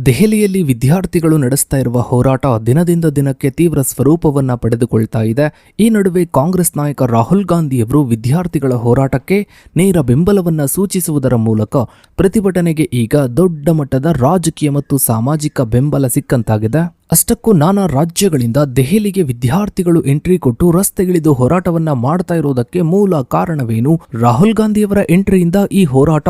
ದೆಹಲಿಯಲ್ಲಿ ವಿದ್ಯಾರ್ಥಿಗಳು ನಡೆಸ್ತಾ ಇರುವ ಹೋರಾಟ ದಿನದಿಂದ ದಿನಕ್ಕೆ ತೀವ್ರ ಸ್ವರೂಪವನ್ನ ಪಡೆದುಕೊಳ್ತಾ ಇದೆ. ಈ ನಡುವೆ ಕಾಂಗ್ರೆಸ್ ನಾಯಕ ರಾಹುಲ್ ಗಾಂಧಿಯವರು ವಿದ್ಯಾರ್ಥಿಗಳ ಹೋರಾಟಕ್ಕೆ ನೇರ ಬೆಂಬಲವನ್ನ ಸೂಚಿಸುವುದರ ಮೂಲಕ ಪ್ರತಿಭಟನೆಗೆ ಈಗ ದೊಡ್ಡ ಮಟ್ಟದ ರಾಜಕೀಯ ಮತ್ತು ಸಾಮಾಜಿಕ ಬೆಂಬಲ ಸಿಕ್ಕಂತಾಗಿದೆ. ಅಷ್ಟಕ್ಕೂ ನಾನಾ ರಾಜ್ಯಗಳಿಂದ ದೆಹಲಿಗೆ ವಿದ್ಯಾರ್ಥಿಗಳು ಎಂಟ್ರಿ ಕೊಟ್ಟು ರಸ್ತೆಗಿಳಿದು ಹೋರಾಟವನ್ನ ಮಾಡ್ತಾ ಇರೋದಕ್ಕೆ ಮೂಲ ಕಾರಣವೇನು? ರಾಹುಲ್ ಗಾಂಧಿಯವರ ಎಂಟ್ರಿಯಿಂದ ಈ ಹೋರಾಟ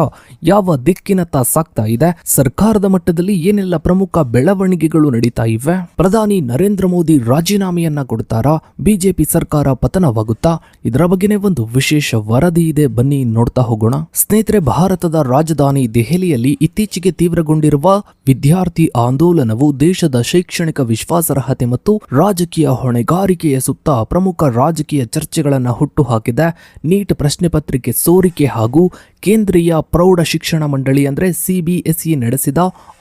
ಯಾವ ದಿಕ್ಕಿನತ್ತ ಸಾಗ್ತಾ ಇದೆ? ಸರ್ಕಾರದ ಮಟ್ಟದಲ್ಲಿ ಏನೆಲ್ಲ ಪ್ರಮುಖ ಬೆಳವಣಿಗೆಗಳು ನಡೀತಾ ಇವೆ? ಪ್ರಧಾನಿ ನರೇಂದ್ರ ಮೋದಿ ರಾಜೀನಾಮೆಯನ್ನ ಕೊಡ್ತಾರಾ? ಬಿಜೆಪಿ ಸರ್ಕಾರ ಪತನವಾಗುತ್ತಾ? ಇದರ ಬಗ್ಗೆನೇ ಒಂದು ವಿಶೇಷ ವರದಿ ಇದೆ, ಬನ್ನಿ ನೋಡ್ತಾ ಹೋಗೋಣ. ಸ್ನೇಹಿತರೆ, ಭಾರತದ ರಾಜಧಾನಿ ದೆಹಲಿಯಲ್ಲಿ ಇತ್ತೀಚೆಗೆ ತೀವ್ರಗೊಂಡಿರುವ ವಿದ್ಯಾರ್ಥಿ ಆಂದೋಲನವು ದೇಶದ ಶೈಕ್ಷಣಿಕ ವಿಶ್ವಾಸಾರ್ಹತೆ ಮತ್ತು ರಾಜಕೀಯ ಹೊಣೆಗಾರಿಕೆಯ ಸುತ್ತ ಪ್ರಮುಖ ರಾಜಕೀಯ ಚರ್ಚೆಗಳನ್ನು ಹುಟ್ಟುಹಾಕಿದೆ. ನೀಟ್ ಪ್ರಶ್ನೆ ಪತ್ರಿಕೆ ಸೋರಿಕೆ ಹಾಗೂ ಕೇಂದ್ರೀಯ ಪ್ರೌಢ ಶಿಕ್ಷಣ ಮಂಡಳಿ ಅಂದರೆ ಸಿಬಿಎಸ್ಇ ನಡೆಸಿದ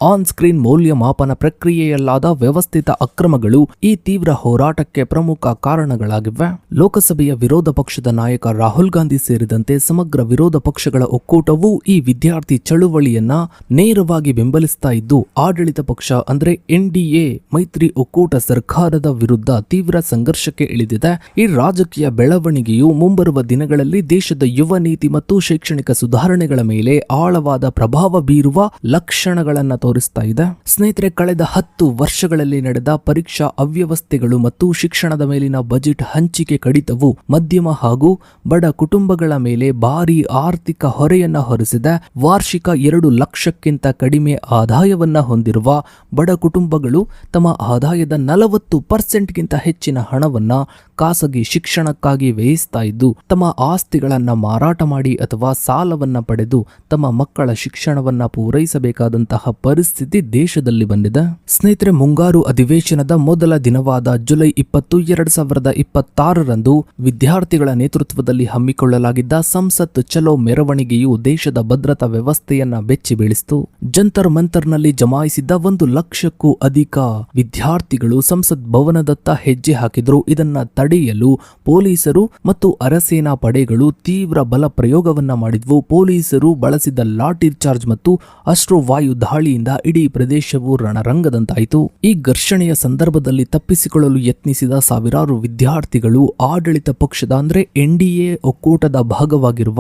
ಆನ್ ಸ್ಕ್ರೀನ್ ಮೌಲ್ಯಮಾಪನ ಪ್ರಕ್ರಿಯೆಯಲ್ಲಾದ ವ್ಯವಸ್ಥಿತ ಅಕ್ರಮಗಳು ಈ ತೀವ್ರ ಹೋರಾಟಕ್ಕೆ ಪ್ರಮುಖ ಕಾರಣಗಳಾಗಿವೆ. ಲೋಕಸಭೆಯ ವಿರೋಧ ಪಕ್ಷದ ನಾಯಕ ರಾಹುಲ್ ಗಾಂಧಿ ಸೇರಿದಂತೆ ಸಮಗ್ರ ವಿರೋಧ ಪಕ್ಷಗಳ ಒಕ್ಕೂಟವು ಈ ವಿದ್ಯಾರ್ಥಿ ಚಳುವಳಿಯನ್ನ ನೇರವಾಗಿ ಬೆಂಬಲಿಸ್ತಾ ಇದ್ದು, ಆಡಳಿತ ಪಕ್ಷ ಅಂದ್ರೆ ಎನ್ಡಿಎ ಮೈತ್ರಿ ಒಕ್ಕೂಟ ಸರ್ಕಾರದ ವಿರುದ್ಧ ತೀವ್ರ ಸಂಘರ್ಷಕ್ಕೆ ಇಳಿದಿದೆ. ಈ ರಾಜಕೀಯ ಬೆಳವಣಿಗೆಯು ಮುಂಬರುವ ದಿನಗಳಲ್ಲಿ ದೇಶದ ಯುವ ನೀತಿ ಮತ್ತು ಶೈಕ್ಷಣಿಕ ಸುಧಾರಣೆಗಳ ಮೇಲೆ ಆಳವಾದ ಪ್ರಭಾವ ಬೀರುವ ಲಕ್ಷಣಗಳನ್ನ ತೋರಿಸ್ತಾ ಇದೆ. ಸ್ನೇಹಿತರೆ, ಕಳೆದ 10 ವರ್ಷಗಳಲ್ಲಿ ನಡೆದ ಪರೀಕ್ಷಾ ಅವ್ಯವಸ್ಥೆಗಳು ಮತ್ತು ಶಿಕ್ಷಣದ ಮೇಲಿನ ಬಜೆಟ್ ಹಂಚಿಕೆ ಕಡಿತವು ಮಧ್ಯಮ ಹಾಗೂ ಬಡ ಕುಟುಂಬಗಳ ಮೇಲೆ ಭಾರಿ ಆರ್ಥಿಕ ಹೊರೆಯನ್ನ ಹೊರಿಸಿದೆ. ವಾರ್ಷಿಕ 2 ಲಕ್ಷಕ್ಕಿಂತ ಕಡಿಮೆ ಆದಾಯವನ್ನ ಹೊಂದಿರುವ ಬಡ ಕುಟುಂಬಗಳು ತಮ್ಮ ಆದಾಯದ 40% ಹೆಚ್ಚಿನ ಹಣವನ್ನ ಖಾಸಗಿ ಶಿಕ್ಷಣಕ್ಕಾಗಿ ವ್ಯಯಿಸ್ತಾ ಇದ್ದು, ತಮ್ಮ ಆಸ್ತಿಗಳನ್ನ ಮಾರಾಟ ಮಾಡಿ ಅಥವಾ ಸಾಲವನ್ನ ಪಡೆದು ತಮ್ಮ ಮಕ್ಕಳ ಶಿಕ್ಷಣವನ್ನ ಪೂರೈಸಬೇಕಾದಂತಹ ಪರಿಸ್ಥಿತಿ ದೇಶದಲ್ಲಿ ಬಂದಿದೆ. ಸ್ನೇಹಿತರೆ, ಮುಂಗಾರು ಅಧಿವೇಶನದ ಮೊದಲ ದಿನವಾದ ಜುಲೈ 20, 2026ರಂದು ವಿದ್ಯಾರ್ಥಿಗಳ ನೇತೃತ್ವದಲ್ಲಿ ಹಮ್ಮಿಕೊಳ್ಳಲಾಗಿದ್ದ ಸಂಸತ್ ಚಲೋ ಮೆರವಣಿಗೆಯು ದೇಶದ ಭದ್ರತಾ ವ್ಯವಸ್ಥೆಯನ್ನ ಬೆಚ್ಚಿ ಬೀಳಿಸಿತು. ಜಂತರ್ ಮಂತರ್ನಲ್ಲಿ ಜಮಾಯಿಸಿದ್ದ 1 ಲಕ್ಷಕ್ಕೂ ಅಧಿಕ ವಿದ್ಯಾರ್ಥಿಗಳು ಸಂಸತ್ ಭವನದತ್ತ ಹೆಜ್ಜೆ ಹಾಕಿದ್ರು. ಇದನ್ನ ತಡೆಯಲು ಪೊಲೀಸರು ಮತ್ತು ಅರಸೇನಾ ಪಡೆಗಳು ತೀವ್ರ ಬಲ ಪ್ರಯೋಗವನ್ನ ಮಾಡಿದ್ವು. ಪೊಲೀಸರು ಬಳಸಿದ ಲಾಠಿ ಚಾರ್ಜ್ ಮತ್ತು ಅಶ್ರುವಾಯು ದಾಳಿಯಿಂದ ಇಡೀ ಪ್ರದೇಶವು ರಣರಂಗದಂತಾಯಿತು. ಈ ಘರ್ಷಣೆಯ ಸಂದರ್ಭದಲ್ಲಿ ತಪ್ಪಿಸಿಕೊಳ್ಳಲು ಯತ್ನಿಸಿದ ಸಾವಿರಾರು ವಿದ್ಯಾರ್ಥಿಗಳು ಆಡಳಿತ ಪಕ್ಷದ ಅಂದ್ರೆ ಎನ್ಡಿಎ ಒಕ್ಕೂಟದ ಭಾಗವಾಗಿರುವ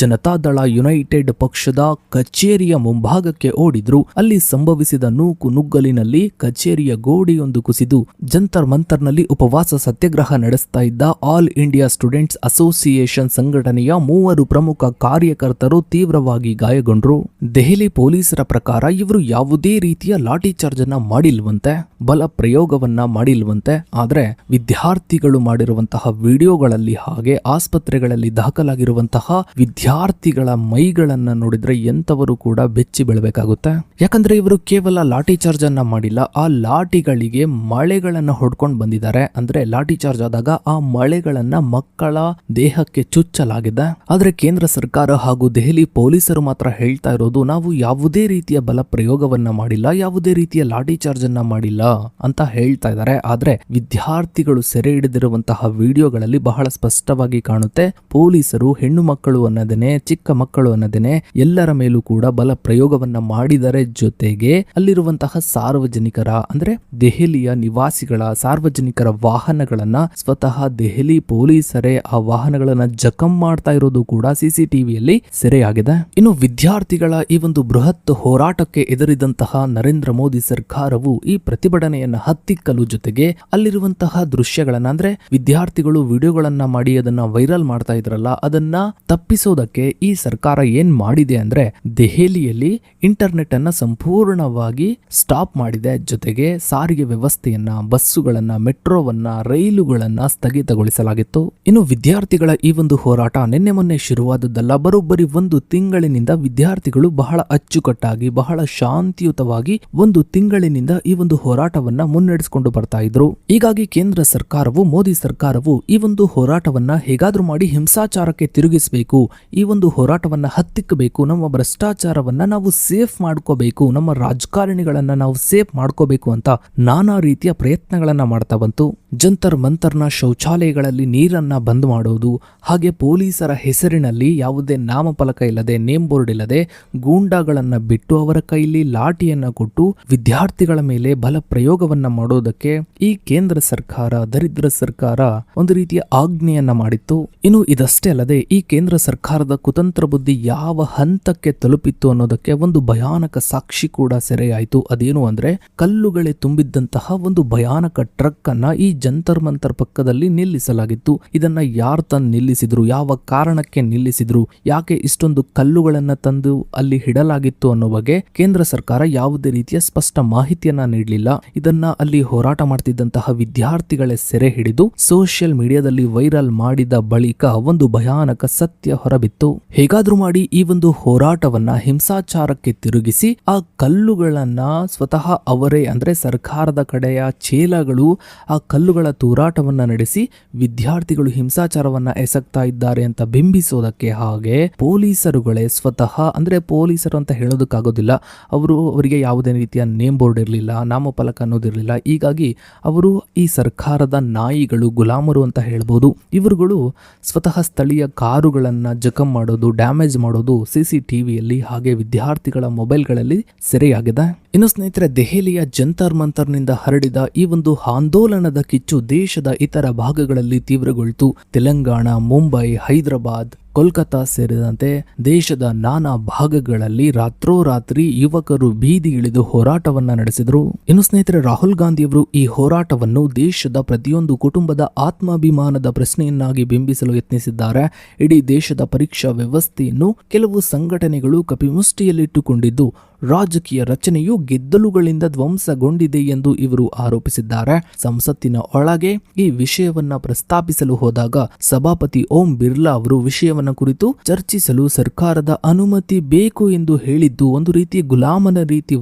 ಜನತಾದಳ ಯುನೈಟೆಡ್ ಪಕ್ಷದ ಕಚೇರಿಯ ಮುಂಭಾಗಕ್ಕೆ ಓಡಿದ್ರು. ಅಲ್ಲಿ ಸಂಭವಿಸಿದ ನೂಕು ನುಗ್ಗಲಿನಲ್ಲಿ ಕಚೇರಿಯ ಗೋಡೆಯೊಂದು ಕುಸಿದು ಜಂತರ್ ಮಂತರ್ನಲ್ಲಿ ಉಪವಾಸ ಸತ್ಯಾಗ್ರಹ ನಡೆಸ್ತಾ ಇದ್ದ ಆಲ್ ಇಂಡಿಯಾ ಸ್ಟೂಡೆಂಟ್ಸ್ ಅಸೋಸಿಯೇಷನ್ ಸಂಘಟನೆಯ 3 ಪ್ರಮುಖ ಕಾರ್ಯಕರ್ತರು ತೀವ್ರವಾಗಿ ಗಾಯಗೊಂಡ್ರು. ದೆಹಲಿ ಪೊಲೀಸರ ಪ್ರಕಾರ ಇವರು ಯಾವುದೇ ರೀತಿಯ ಲಾಠಿ ಚಾರ್ಜ್ ಅನ್ನ ಮಾಡಿಲ್ವಂತೆ, ಬಲ ಪ್ರಯೋಗವನ್ನ ಮಾಡಿಲ್ವಂತೆ. ಆದ್ರೆ ವಿದ್ಯಾರ್ಥಿಗಳು ಮಾಡಿರುವಂತಹ ವಿಡಿಯೋಗಳಲ್ಲಿ ಹಾಗೆ ಆಸ್ಪತ್ರೆಗಳಲ್ಲಿ ದಾಖಲಾಗಿರುವಂತಹ ವಿದ್ಯಾರ್ಥಿಗಳ ಮೈಗಳನ್ನ ನೋಡಿದ್ರೆ ಎಂತವರು ಕೂಡ ಬೆಚ್ಚಿ ಬೀಳಬೇಕಾಗುತ್ತೆ. ಯಾಕಂದ್ರೆ ಇವರು ಕೇವಲ ಲಾಠಿ ಚಾರ್ಜ್ ಅನ್ನ ಮಾಡಿಲ್ಲ, ಆ ಲಾಠಿಗಳಿಗೆ ಮಳೆಗಳನ್ನ ಹೊಡ್ಕೊಂಡು ಬಂದಿದ್ದಾರೆ. ಅಂದ್ರೆ ಲಾಠಿ ಚಾರ್ಜ್ ಆದಾಗ ಆ ಮಳೆಗಳನ್ನ ಮಕ್ಕಳ ದೇಹಕ್ಕೆ ಚುಚ್ಚಲಾಗಿದೆ. ಆದ್ರೆ ಕೇಂದ್ರ ಸರ್ಕಾರ ಹಾಗೂ ದೆಹಲಿ ಪೊಲೀಸರು ಮಾತ್ರ ಹೇಳ್ತಾ ಇರೋದು, ನಾವು ಯಾವುದೇ ರೀತಿಯ ಬಲ ಪ್ರಯೋಗವನ್ನ ಮಾಡಿಲ್ಲ, ಯಾವುದೇ ರೀತಿಯ ಲಾಠಿ ಚಾರ್ಜ್ ಅನ್ನ ಮಾಡಿಲ್ಲ ಅಂತ ಹೇಳ್ತಾ ಇದ್ದಾರೆ. ಆದ್ರೆ ವಿದ್ಯಾರ್ಥಿಗಳು ಸೆರೆ ಹಿಡಿದಿರುವಂತಹ ವಿಡಿಯೋಗಳಲ್ಲಿ ಬಹಳ ಸ್ಪಷ್ಟವಾಗಿ ಕಾಣುತ್ತೆ, ಪೊಲೀಸರು ಹೆಣ್ಣು ಮಕ್ಕಳು ಅನ್ನದೇನೆ, ಚಿಕ್ಕ ಮಕ್ಕಳು ಅನ್ನದೇನೆ ಎಲ್ಲರ ಮೇಲೂ ಕೂಡ ಬಲ ಪ್ರಯೋಗವನ್ನ ಮಾಡಿದರೆ. ಜೊತೆಗೆ ಅಲ್ಲಿರುವಂತಹ ಸಾರ್ವಜನಿಕರ ಅಂದ್ರೆ ದೆಹಲಿಯ ನಿವಾಸಿಗಳ ಸಾರ್ವಜನಿಕರ ವಾಹನಗಳನ್ನ ಸ್ವತಃ ದೆಹಲಿ ಪೊಲೀಸರೇ ಆ ವಾಹನಗಳನ್ನ ಜಖಂ ಮಾಡ್ತಾ ಇರೋದು ಕೂಡ ಸಿಸಿಟಿವಿಯಲ್ಲಿ ಸೆರೆಯಾಗಿದೆ. ಇನ್ನು ವಿದ್ಯಾರ್ಥಿಗಳ ಈ ಒಂದು ಬೃಹತ್ ಹೋರಾಟಕ್ಕೆ ಎದುರಿದಂತಹ ನರೇಂದ್ರ ಮೋದಿ ಸರ್ಕಾರವು ಈ ಪ್ರತಿಭಟನೆಯನ್ನ ಹತ್ತಿಕ್ಕಲು ಜೊತೆಗೆ ಅಲ್ಲಿರುವಂತಹ ದೃಶ್ಯಗಳನ್ನ ಅಂದ್ರೆ ವಿದ್ಯಾರ್ಥಿಗಳು ವಿಡಿಯೋಗಳನ್ನ ಮಾಡಿ ಅದನ್ನ ವೈರಲ್ ಮಾಡ್ತಾ ಇದ್ರಲ್ಲ, ಅದನ್ನ ತಪ್ಪಿಸೋದಕ್ಕೆ ಈ ಸರ್ಕಾರ ಏನ್ ಮಾಡಿದೆ ಅಂದ್ರೆ ದೆಹಲಿಯಲ್ಲಿ ಇಂಟರ್ನೆಟ್ ಅನ್ನ ಸಂಪೂರ್ಣವಾಗಿ ಸ್ಟಾಪ್ ಮಾಡಿದೆ. ಜೊತೆಗೆ ಸಾರಿಗೆ ವ್ಯವಸ್ಥೆಯನ್ನ, ಬಸ್ಸುಗಳನ್ನ, ಮೆಟ್ರೋವನ್ನ, ರೈಲುಗಳನ್ನ ಸ್ಥಗಿತಗೊಳಿಸಲಾಗಿತ್ತು. ಇನ್ನು ವಿದ್ಯಾರ್ಥಿಗಳ ಈ ಒಂದು ಹೋರಾಟ ನಿನ್ನೆ ಮೊನ್ನೆ ಶುರುವಾದದ್ದಲ್ಲ. ಬರೋಬ್ಬರಿ 1 ತಿಂಗಳಿನಿಂದ ವಿದ್ಯಾರ್ಥಿಗಳು ಬಹಳ ಅಚ್ಚುಕಟ್ಟಾಗಿ, ಬಹಳ ಶಾಂತಿಯುತವಾಗಿ 1 ತಿಂಗಳಿನಿಂದ ಈ ಒಂದು ಹೋರಾಟವನ್ನ ಮುನ್ನಡೆಸಿಕೊಂಡು ಬರ್ತಾ ಇದ್ರು. ಹೀಗಾಗಿ ಕೇಂದ್ರ ಸರ್ಕಾರವು, ಮೋದಿ ಸರ್ಕಾರವು ಈ ಒಂದು ಹೋರಾಟವನ್ನ ಹೇಗಾದ್ರೂ ಮಾಡಿ ಹಿಂಸಾಚಾರಕ್ಕೆ ತಿರುಗಿಸಬೇಕು, ಈ ಒಂದು ಹೋರಾಟವನ್ನ ಹತ್ತಿಕ್ಕಬೇಕು, ನಮ್ಮ ಭ್ರಷ್ಟಾಚಾರವನ್ನ ನಾವು ಸೇಫ್ ಮಾಡ್ಕೋಬೇಕು, ನಮ್ಮ ರಾಜಕಾರಣಿಗಳನ್ನ ನಾವು ಸೇಫ್ ಮಾಡ್ಕೋಬೇಕು ಅಂತ ನಾನಾ ರೀತಿಯ ಪ್ರಯತ್ನಗಳನ್ನ ಮಾಡ್ತಾ ಬಂತು. ಜಂತರ್ ಮಂತರ್ನ ಕಾಲೇಜಿನ ಶೌಚಾಲಯಗಳಲ್ಲಿ ನೀರನ್ನ ಬಂದ್ ಮಾಡೋದು, ಹಾಗೆ ಪೊಲೀಸರ ಹೆಸರಿನಲ್ಲಿ ಯಾವುದೇ ನಾಮಫಲಕ ಇಲ್ಲದೆ, ನೇಮ್ ಬೋರ್ಡ್ ಇಲ್ಲದೆ ಗೂಂಡಾಗಳನ್ನ ಬಿಟ್ಟು ಅವರ ಕೈಲಿ ಲಾಠಿಯನ್ನ ಕೊಟ್ಟು ವಿದ್ಯಾರ್ಥಿಗಳ ಮೇಲೆ ಬಲ ಪ್ರಯೋಗವನ್ನ ಮಾಡೋದಕ್ಕೆ ಈ ಕೇಂದ್ರ ಸರ್ಕಾರ, ದರಿದ್ರ ಸರ್ಕಾರ ಒಂದು ರೀತಿಯ ಆಜ್ಞೆಯನ್ನ ಮಾಡಿತ್ತು. ಇನ್ನು ಇದಷ್ಟೇ ಅಲ್ಲದೆ ಈ ಕೇಂದ್ರ ಸರ್ಕಾರದ ಕುತಂತ್ರ ಬುದ್ಧಿ ಯಾವ ಹಂತಕ್ಕೆ ತಲುಪಿತ್ತು ಅನ್ನೋದಕ್ಕೆ ಒಂದು ಭಯಾನಕ ಸಾಕ್ಷಿ ಕೂಡ ಸೆರೆಯಾಯಿತು. ಅದೇನು ಅಂದ್ರೆ ಕಲ್ಲುಗಳೇ ತುಂಬಿದ್ದಂತಹ ಒಂದು ಭಯಾನಕ ಟ್ರಕ್ ಅನ್ನ ಈ ಜಂತರ್ ಮಂತರ್ ಪಕ್ಕದಲ್ಲಿ ನಿಲ್ಲಿಸಲಾಗಿತ್ತು. ಇದನ್ನ ಯಾರು ತಂದು ನಿಲ್ಲಿಸಿದ್ರು, ಯಾವ ಕಾರಣಕ್ಕೆ ನಿಲ್ಲಿಸಿದ್ರು, ಯಾಕೆ ಇಷ್ಟೊಂದು ಕಲ್ಲುಗಳನ್ನ ತಂದು ಅಲ್ಲಿ ಇಡಲಾಗಿತ್ತು ಅನ್ನೋ ಬಗ್ಗೆ ಕೇಂದ್ರ ಸರ್ಕಾರ ಯಾವುದೇ ರೀತಿಯ ಸ್ಪಷ್ಟ ಮಾಹಿತಿಯನ್ನ ನೀಡಲಿಲ್ಲ. ಇದನ್ನ ಅಲ್ಲಿ ಹೋರಾಟ ಮಾಡ್ತಿದ್ದಂತಹ ವಿದ್ಯಾರ್ಥಿಗಳೇ ಸೆರೆ ಹಿಡಿದು ಸೋಷಿಯಲ್ ಮೀಡಿಯಾದಲ್ಲಿ ವೈರಲ್ ಮಾಡಿದ ಬಳಿಕ ಒಂದು ಭಯಾನಕ ಸತ್ಯ ಹೊರಬಿತ್ತು. ಹೇಗಾದ್ರೂ ಮಾಡಿ ಈ ಒಂದು ಹೋರಾಟವನ್ನ ಹಿಂಸಾಚಾರಕ್ಕೆ ತಿರುಗಿಸಿ ಆ ಕಲ್ಲುಗಳನ್ನ ಸ್ವತಃ ಅವರೇ ಅಂದ್ರೆ ಸರ್ಕಾರದ ಕಡೆಯ ಚೇಲಗಳು ಆ ಕಲ್ಲುಗಳ ತೂರಾಟವನ್ನ ನಡೆಸಿ ವಿದ್ಯಾರ್ಥಿಗಳು ಹಿಂಸಾಚಾರವನ್ನ ಎಸಗ್ತಾ ಇದ್ದಾರೆ ಅಂತ ಬಿಂಬಿಸೋದಕ್ಕೆ, ಹಾಗೆ ಪೊಲೀಸರುಗಳೇ ಸ್ವತಃ ಅಂದ್ರೆ ಪೊಲೀಸರು ಅಂತ ಹೇಳೋದಕ್ಕಾಗೋದಿಲ್ಲ, ಅವರಿಗೆ ಯಾವುದೇ ರೀತಿಯ ನೇಮ್ ಬೋರ್ಡ್ ಇರಲಿಲ್ಲ, ನಾಮಫಲಕ ಅನ್ನೋದಿರಲಿಲ್ಲ. ಹೀಗಾಗಿ ಅವರು ಈ ಸರ್ಕಾರದ ನಾಯಿಗಳು, ಗುಲಾಮರು ಅಂತ ಹೇಳ್ಬೋದು. ಇವರುಗಳು ಸ್ವತಃ ಸ್ಥಳೀಯ ಕಾರುಗಳನ್ನ ಜಖಂ ಮಾಡೋದು, ಡ್ಯಾಮೇಜ್ ಮಾಡೋದು CCTVಯಲ್ಲಿ ಹಾಗೆ ವಿದ್ಯಾರ್ಥಿಗಳ ಮೊಬೈಲ್ಗಳಲ್ಲಿ ಸೆರೆಯಾಗಿದೆ. ಇನ್ನು ಸ್ನೇಹಿತರೆ, ದೆಹಲಿಯ ಜಂತರ್ ಮಂತರ್ನಿಂದ ಹರಡಿದ ಈ ಒಂದು ಆಂದೋಲನದ ಕಿಚ್ಚು ದೇಶದ ಇತರ ಭಾಗಗಳಲ್ಲಿ ತೀವ್ರಗೊಳ್ತು. ತೆಲಂಗಾಣ, ಮುಂಬೈ, ಹೈದರಾಬಾದ್, ಕೋಲ್ಕತಾ ಸೇರಿದಂತೆ ದೇಶದ ನಾನಾ ಭಾಗಗಳಲ್ಲಿ ರಾತ್ರೋರಾತ್ರಿ ಯುವಕರು ಬೀದಿ ಇಳಿದು ಹೋರಾಟವನ್ನ ನಡೆಸಿದರು. ಇನ್ನು ಸ್ನೇಹಿತರೆ, ರಾಹುಲ್ ಗಾಂಧಿಯವರು ಈ ಹೋರಾಟವನ್ನು ದೇಶದ ಪ್ರತಿಯೊಂದು ಕುಟುಂಬದ ಆತ್ಮಾಭಿಮಾನದ ಪ್ರಶ್ನೆಯನ್ನಾಗಿ ಬಿಂಬಿಸಲು ಯತ್ನಿಸಿದ್ದಾರೆ. ಇಡೀ ದೇಶದ ಪರೀಕ್ಷಾ ವ್ಯವಸ್ಥೆಯನ್ನು ಕೆಲವು ಸಂಘಟನೆಗಳು ಕಪಿಮುಷ್ಟಿಯಲ್ಲಿಟ್ಟುಕೊಂಡಿದ್ದು ರಾಜಕೀಯ ರಚನೆಯು ಗೆದ್ದಲುಗಳಿಂದ ಧ್ವಂಸಗೊಂಡಿದೆ ಎಂದು ಇವರು ಆರೋಪಿಸಿದ್ದಾರೆ. ಸಂಸತ್ತಿನ ಒಳಗೆ ಈ ವಿಷಯವನ್ನ ಪ್ರಸ್ತಾಪಿಸಲು ಹೋದಾಗ ಸಭಾಪತಿ ಓಂ ಬಿರ್ಲಾ ಅವರು ವಿಷಯವನ್ನ ಕುರಿತು ಚರ್ಚಿಸಲು ಸರ್ಕಾರದ ಅನುಮತಿ ಬೇಕು ಎಂದು ಹೇಳಿದ್ದು ಒಂದು ರೀತಿ ಗುಲಾಮನ ರೀತಿ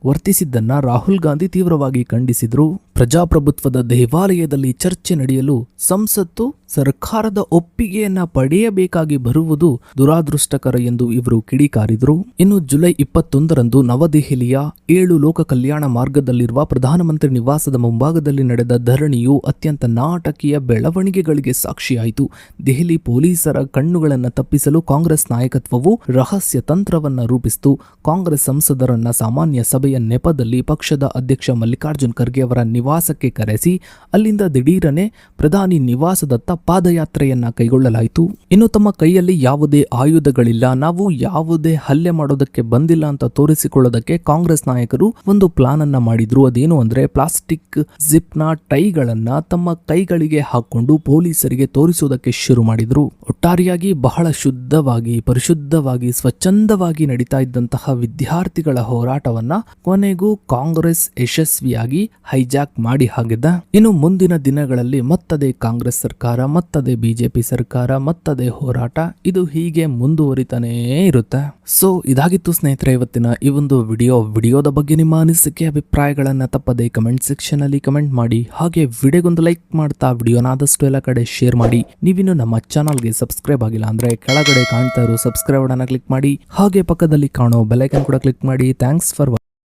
ವರ್ತಿಸಿದ್ದನ್ನ ರಾಹುಲ್ ಗಾಂಧಿ ತೀವ್ರವಾಗಿ ಖಂಡಿಸಿದ್ರು. ಪ್ರಜಾಪ್ರಭುತ್ವದ ದೇವಾಲಯದಲ್ಲಿ ಚರ್ಚೆ ನಡೆಯಲು ಸಂಸತ್ತು ಸರ್ಕಾರದ ಒಪ್ಪಿಗೆಯನ್ನ ಪಡೆಯಬೇಕಾಗಿ ಬರುವುದು ದುರಾದೃಷ್ಟಕರ ಎಂದು ಇವರು ಕಿಡಿಕಾರಿದರು. ಇನ್ನು ಜುಲೈ 21ರಂದು ನವದೆಹಲಿಯ 7 ಲೋಕ ಕಲ್ಯಾಣ ಮಾರ್ಗದಲ್ಲಿರುವ ಪ್ರಧಾನಮಂತ್ರಿ ನಿವಾಸದ ಮುಂಭಾಗದಲ್ಲಿ ನಡೆದ ಧರಣಿಯು ಅತ್ಯಂತ ನಾಟಕೀಯ ಬೆಳವಣಿಗೆಗಳಿಗೆ ಸಾಕ್ಷಿಯಾಯಿತು. ದೆಹಲಿ ಪೊಲೀಸರ ಕಣ್ಣುಗಳನ್ನು ತಪ್ಪಿಸಲು ಕಾಂಗ್ರೆಸ್ ನಾಯಕತ್ವವು ರಹಸ್ಯ ತಂತ್ರವನ್ನ ರೂಪಿಸಿತು. ಕಾಂಗ್ರೆಸ್ ಸಂಸದರನ್ನ ಸಾಮಾನ್ಯ ಸಭೆಯ ನೆಪದಲ್ಲಿ ಪಕ್ಷದ ಅಧ್ಯಕ್ಷ ಮಲ್ಲಿಕಾರ್ಜುನ್ ಖರ್ಗೆ ಅವರ ನಿವಾಸಕ್ಕೆ ಕರೆಸಿ ಅಲ್ಲಿಂದ ದಿಢೀರನೆ ಪ್ರಧಾನಿ ನಿವಾಸದತ್ತ ಪಾದಯಾತ್ರೆಯನ್ನ ಕೈಗೊಳ್ಳಲಾಯಿತು. ಇನ್ನು ತಮ್ಮ ಕೈಯಲ್ಲಿ ಯಾವುದೇ ಆಯುಧಗಳಿಲ್ಲ, ನಾವು ಯಾವುದೇ ಹಲ್ಲೆ ಮಾಡೋದಕ್ಕೆ ಬಂದಿಲ್ಲ ಅಂತ ತೋರಿಸಿಕೊಳ್ಳೋದಕ್ಕೆ ಕಾಂಗ್ರೆಸ್ ನಾಯಕರು ಒಂದು ಪ್ಲಾನ್ ಅನ್ನ ಮಾಡಿದ್ರು. ಅದೇನು ಅಂದ್ರೆ ಪ್ಲಾಸ್ಟಿಕ್ ಜಿಪ್ನ ಟೈಗಳನ್ನ ತಮ್ಮ ಕೈಗಳಿಗೆ ಹಾಕೊಂಡು ಪೊಲೀಸರಿಗೆ ತೋರಿಸುವುದಕ್ಕೆ ಶುರು ಮಾಡಿದ್ರು. ಒಟ್ಟಾರೆಯಾಗಿ ಬಹಳ ಶುದ್ಧವಾಗಿ, ಪರಿಶುದ್ಧವಾಗಿ, ಸ್ವಚ್ಛಂದವಾಗಿ ನಡೀತಾ ಇದ್ದಂತಹ ವಿದ್ಯಾರ್ಥಿಗಳ ಹೋರಾಟವನ್ನ ಕೊನೆಗೂ ಕಾಂಗ್ರೆಸ್ ಯಶಸ್ವಿಯಾಗಿ ಹೈಜಾಕ್ ಮಾಡಿ ಹಾಕಿದ್ದ. ಇನ್ನು ಮುಂದಿನ ದಿನಗಳಲ್ಲಿ ಮತ್ತದೇ ಕಾಂಗ್ರೆಸ್ ಸರ್ಕಾರ, ಮತ್ತದೇ ಬಿಜೆಪಿ ಸರ್ಕಾರ, ಮತ್ತದೇ ಹೋರಾಟ, ಇದು ಹೀಗೆ ಮುಂದುವರಿತಾನೇ ಇರುತ್ತೆ. ಸೊ ಇದಾಗಿತ್ತು ಸ್ನೇಹಿತರೆ ಇವತ್ತಿನ ಈ ಒಂದು ವಿಡಿಯೋದ ಬಗ್ಗೆ ನಿಮ್ಮ ಅನಿಸಿಕೆ, ಅಭಿಪ್ರಾಯಗಳನ್ನ ತಪ್ಪದೆ ಕಮೆಂಟ್ ಸೆಕ್ಷನ್ ಅಲ್ಲಿ ಕಮೆಂಟ್ ಮಾಡಿ. ಹಾಗೆ ವಿಡಿಯೋಗೊಂದು ಲೈಕ್ ಮಾಡ್ತಾ ವಿಡಿಯೋನ ಆದಷ್ಟು ಎಲ್ಲ ಕಡೆ ಶೇರ್ ಮಾಡಿ. ನೀವಿನ್ನು ನಮ್ಮ ಚಾನಲ್ಗೆ ಸಬ್ಸ್ಕ್ರೈಬ್ ಆಗಿಲ್ಲ ಅಂದ್ರೆ ಕೆಳಗಡೆ ಕಾಣ್ತಾ ಇರೋ ಸಬ್ಸ್ಕ್ರೈಬ್ ಅನ್ನ ಕ್ಲಿಕ್ ಮಾಡಿ. ಹಾಗೆ ಪಕ್ಕದಲ್ಲಿ ಕಾಣೋ ಬೆಲ್ ಐಕಾನ್ ಕೂಡ ಕ್ಲಿಕ್ ಮಾಡಿ. Thanks for